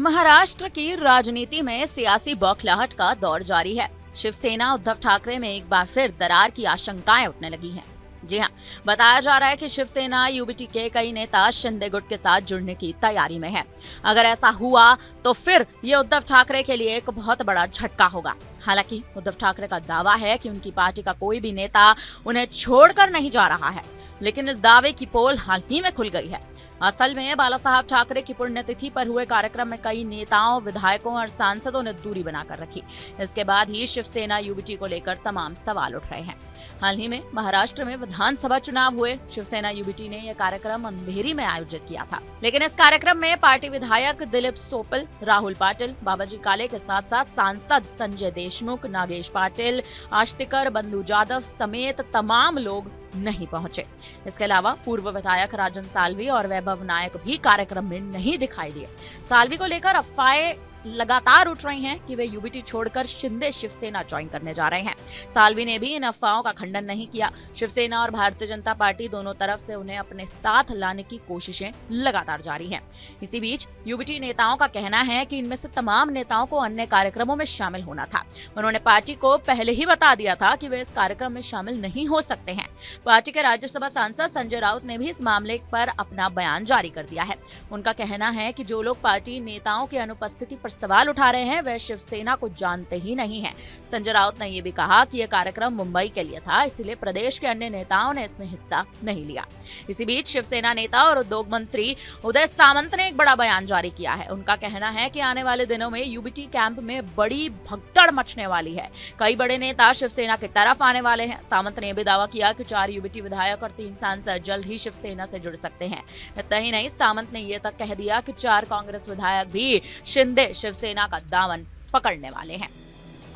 महाराष्ट्र की राजनीति में सियासी बौखलाहट का दौर जारी है। शिवसेना उद्धव ठाकरे में एक बार फिर दरार की आशंकाएं उठने लगी हैं। जी हां, बताया जा रहा है कि शिवसेना यूबीटी के कई नेता शिंदे गुट के साथ जुड़ने की तैयारी में है। अगर ऐसा हुआ तो फिर ये उद्धव ठाकरे के लिए एक बहुत बड़ा झटका होगा। हालांकि उद्धव ठाकरे का दावा है कि उनकी पार्टी का कोई भी नेता उन्हें छोड़कर नहीं जा रहा है, लेकिन इस दावे की पोल हाल ही में खुल गई है। असल में बाला साहब ठाकरे की पुण्यतिथि पर हुए कार्यक्रम में कई नेताओं, विधायकों और सांसदों ने दूरी बनाकर रखी। इसके बाद ही शिवसेना यूबीटी को लेकर तमाम सवाल उठ रहे हैं। हाल ही में महाराष्ट्र में विधानसभा चुनाव हुए। शिवसेना यूबीटी ने यह कार्यक्रम अंधेरी में आयोजित किया था, लेकिन इस कार्यक्रम में पार्टी विधायक दिलीप सोपल, राहुल पाटिल, बाबाजी काले के साथ साथ सांसद संजय देशमुख, नागेश पाटिल, आष्टिकर, बंधु जाधव समेत तमाम लोग नहीं पहुंचे। इसके अलावा पूर्व विधायक राजन साल्वी और वैभव नायक भी कार्यक्रम में नहीं दिखाई दिए। साल्वी को लेकर अफवाहें लगातार उठ रही हैं कि वे यूबीटी छोड़कर शिंदे शिवसेना ज्वाइन करने जा रहे हैं। साल्वी ने भी इन अफवाहों का खंडन नहीं किया। शिवसेना और भारतीय जनता पार्टी दोनों तरफ से उन्हें अपने साथ लाने की कोशिशें लगातार जारी हैं। इसी बीच यूबीटी नेताओं का कहना है कि इनमें से तमाम नेताओं को अन्य कार्यक्रमों में शामिल होना था। उन्होंने पार्टी को पहले ही बता दिया था कि वे इस कार्यक्रम में शामिल नहीं हो सकते हैं। पार्टी के राज्यसभा सांसद संजय राउत ने भी इस मामले पर अपना बयान जारी कर दिया है। उनका कहना है कि जो लोग पार्टी नेताओं की अनुपस्थिति पर सवाल उठा रहे हैं वह शिवसेना को जानते ही नहीं हैं। संजय राउत ने यह भी कहा कि यह कार्यक्रम मुंबई के लिए था, इसलिए प्रदेश के अन्य नेताओं ने इसमें हिस्सा नहीं लिया। इसी बीच शिवसेना नेता और उद्योग मंत्री उदय सामंत ने एक बड़ा बयान जारी किया है। उनका कहना है कि आने वाले दिनों में यूबीटी कैंप में बड़ी भगदड़ मचने वाली है। कई बड़े नेता शिवसेना की तरफ आने वाले हैं। सामंत ने भी दावा किया कि 4 यूबीटी विधायक और 3 सांसद जल्द ही शिवसेना से जुड़ सकते हैं। इतना ही नहीं, सामंत ने यह तक कह दिया कि 4 कांग्रेस विधायक भी शिंदे शिवसेना का दामन पकड़ने वाले हैं।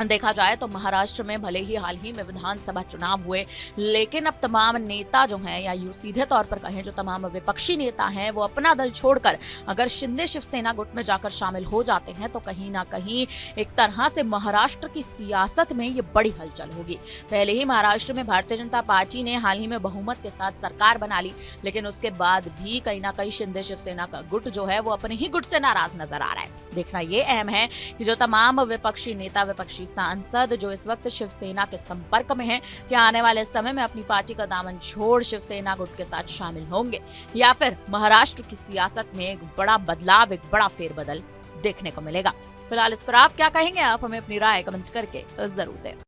देखा जाए तो महाराष्ट्र में भले ही हाल ही में विधानसभा चुनाव हुए, लेकिन अब तमाम नेता जो हैं, या यूं सीधे तौर पर कहें जो तमाम विपक्षी नेता हैं, वो अपना दल छोड़कर अगर शिंदे शिवसेना गुट में जाकर शामिल हो जाते हैं तो कहीं ना कहीं एक तरह से महाराष्ट्र की सियासत में ये बड़ी हलचल होगी। पहले ही महाराष्ट्र में भारतीय जनता पार्टी ने हाल ही में बहुमत के साथ सरकार बना ली, लेकिन उसके बाद भी कहीं ना कहीं शिंदे शिवसेना का गुट जो है वो अपने ही गुट से नाराज नजर आ रहा है। देखना ये अहम है कि जो तमाम विपक्षी नेता, विपक्षी सांसद जो इस वक्त शिवसेना के संपर्क में हैं, क्या आने वाले समय में अपनी पार्टी का दामन छोड़ शिवसेना गुट के साथ शामिल होंगे, या फिर महाराष्ट्र की सियासत में एक बड़ा बदलाव, एक बड़ा फेरबदल देखने को मिलेगा। फिलहाल इस पर आप क्या कहेंगे? आप हमें अपनी राय कमेंट करके जरूर दें।